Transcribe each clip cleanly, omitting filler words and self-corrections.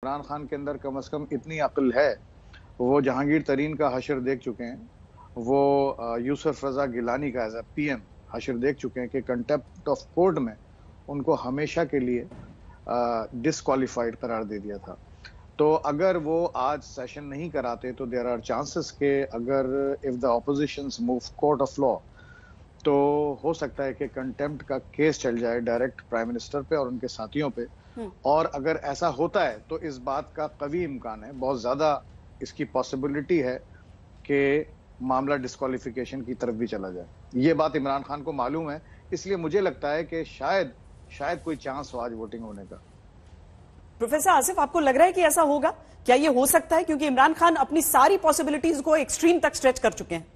इमरान खान के अंदर कम से कम इतनी अक्ल है, वो जहांगीर तरीन का हशर देख चुके हैं, वो यूसुफ रजा गिलानी का एज ए पीएम हशर देख चुके हैं कि कंटेम्प्ट ऑफ कोर्ट में उनको हमेशा के लिए डिसक्वालिफाइड करार दे दिया था। तो अगर वो आज सेशन नहीं कराते तो देयर आर चांसेस के अगर if the opposition's move court of law तो हो सकता है कि कंटेम्प्ट का केस चल जाए डायरेक्ट प्राइम मिनिस्टर पे और उनके साथियों पे। और अगर ऐसा होता है तो इस बात का कवी इम्कान है, बहुत ज्यादा इसकी पॉसिबिलिटी है कि मामला डिस्क्वालिफिकेशन की तरफ भी चला जाए। ये बात इमरान खान को मालूम है, इसलिए मुझे लगता है कि शायद कोई चांस हो आज वोटिंग होने का। प्रोफेसर आसिफ, आपको लग रहा है कि ऐसा होगा? क्या ये हो सकता है? क्योंकि इमरान खान अपनी सारी पॉसिबिलिटीज को एक्सट्रीम तक स्ट्रेच कर चुके हैं।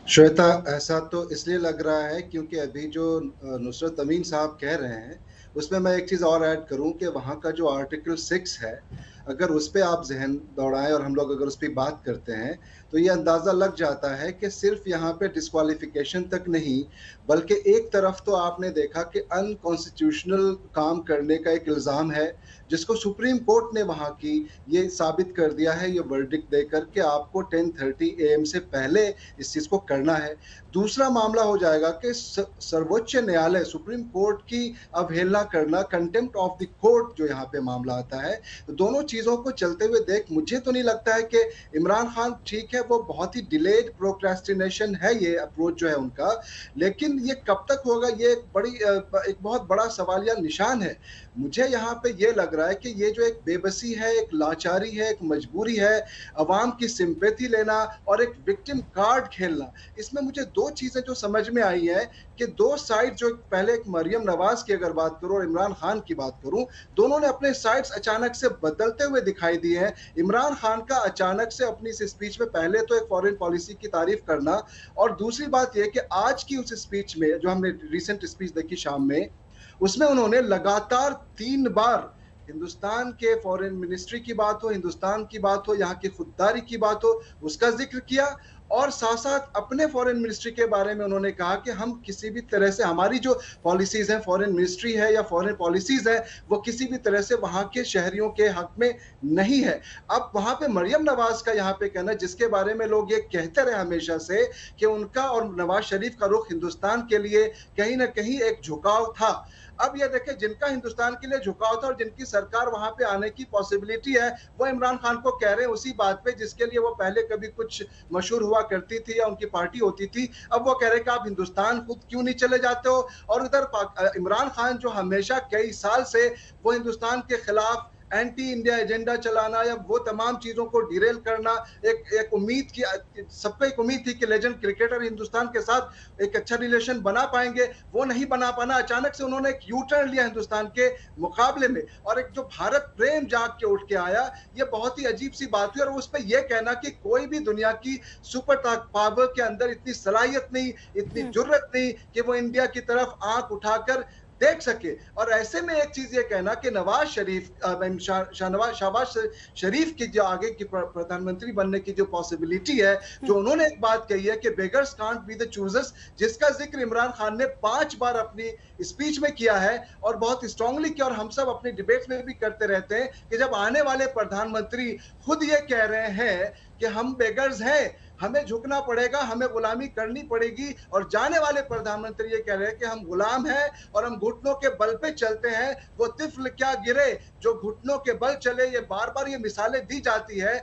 श्वेता, ऐसा तो इसलिए लग रहा है क्योंकि अभी जो नुसरत अमीन साहब कह रहे हैं उसमें मैं एक चीज़ और ऐड करूं कि वहाँ का जो आर्टिकल 6 है, अगर उस पर आप जहन दौड़ाएं और हम लोग अगर उस पर बात करते हैं तो ये अंदाज़ा लग जाता है कि सिर्फ यहाँ पे डिस्क्वालिफिकेशन तक नहीं, बल्कि एक तरफ तो आपने देखा कि अनकॉन्स्टिट्यूशनल काम करने का एक इल्ज़ाम है, जिसको सुप्रीम कोर्ट ने वहाँ की ये साबित कर दिया है ये वर्डिक्ट देकर के आपको 10:30 AM से पहले इस चीज़ को करना है। दूसरा मामला हो जाएगा कि सर्वोच्च न्यायालय सुप्रीम कोर्ट की अवहेलना करना, कंटेम्प्ट ऑफ द कोर्ट जो यहाँ पे मामला आता है। तो दोनों चीज़ों को चलते हुए देख मुझे तो नहीं लगता है कि इमरान खान, ठीक है वो बहुत ही डिलेड प्रोक्रेस्टिनेशन है ये अप्रोच जो है उनका, लेकिन ये कब तक होगा ये एक बहुत बड़ा सवालिया निशान है। मुझे यहाँ पे ये लग रहा है कि ये जो एक बेबसी है, एक लाचारी है, एक मजबूरी है, अवाम की सिंपैथी लेना और एक विक्टिम कार्ड खेलना, इसमें मुझे दो चीज़ें जो समझ में आई है कि दो साइड, जो पहले एक मरियम नवाज की अगर बात करूं और इमरान खान की बात करूं, दोनों ने अपने साइड्स अचानक से बदलते हुए दिखाई दिए हैं। इमरान खान का अचानक से अपनी इस स्पीच में पहले तो एक फॉरेन पॉलिसी की तारीफ करना, और दूसरी बात यह कि आज की उस स्पीच में जो हमने रिसेंट स्पीच देखी शाम में, उसमें उन्होंने लगातार 3 बार हिंदुस्तान के फॉरेन मिनिस्ट्री की बात हो, हिंदुस्तान की बात हो, यहाँ की खुददारी की बात हो, उसका जिक्र किया, और साथ साथ अपने फॉरेन मिनिस्ट्री के बारे में उन्होंने कहा कि हम किसी भी तरह से, हमारी जो पॉलिसीज हैं, फॉरेन मिनिस्ट्री है या फॉरेन पॉलिसीज है, वो किसी भी तरह से वहाँ के शहरियों के हक में नहीं है। अब वहाँ पे मरियम नवाज का यहाँ पे कहना, जिसके बारे में लोग ये कहते रहे हमेशा से कि उनका और नवाज शरीफ का रुख हिंदुस्तान के लिए कहीं ना कहीं एक झुकाव था। अब ये देखें, जिनका हिंदुस्तान के लिए झुकाव था और जिनकी सरकार वहां पे आने की पॉसिबिलिटी है, वो इमरान खान को कह रहे हैं उसी बात पे जिसके लिए वो पहले कभी कुछ मशहूर हुआ करती थी या उनकी पार्टी होती थी। अब वो कह रहे हैं कि आप हिंदुस्तान खुद क्यों नहीं चले जाते हो। और उधर इमरान खान जो हमेशा कई साल से वो हिंदुस्तान के खिलाफ एंटी इंडिया एजेंडा चलाना या वो तमाम चीजों को डिरेल करना, एक उम्मीद की, सबको एक उम्मीद थी कि लेजेंड क्रिकेटर हिंदुस्तान के साथ एक अच्छा रिलेशन बना पाएंगे, वो नहीं बना पाना। अचानक से उन्होंने एक यू टर्न लिया हिंदुस्तान के मुकाबले में, और एक जो भारत प्रेम जाग के उठ के आया, ये बहुत ही अजीब सी बात हुई। और उस पर यह कहना कि कोई भी दुनिया की सुपर पावर के अंदर इतनी सलाहियत नहीं, इतनी जुर्रत नहीं कि वो इंडिया की तरफ आंख उठाकर देख सके। और ऐसे में एक चीज ये कहना कि नवाज शरीफ, शहबाज शरीफ की जो आगे की प्रधानमंत्री बनने की जो पॉसिबिलिटी है, जो उन्होंने एक बात कही है कि beggars can't be the choosers, जिसका जिक्र इमरान खान ने 5 बार अपनी स्पीच में किया है और बहुत स्ट्रांगली किया, और हम सब अपनी डिबेट में भी करते रहते हैं कि जब आने वाले प्रधानमंत्री खुद ये कह रहे हैं कि हम बेगर्स हैं, हमें झुकना पड़ेगा, हमें गुलामी करनी पड़ेगी, और जाने वाले प्रधानमंत्री ये कह रहे हैं कि हम गुलाम हैं और हम घुटनों के बल पे चलते हैं, वो तिफल क्या गिरे जो घुटनों के बल चले, ये बार बार ये मिसालें दी जाती है।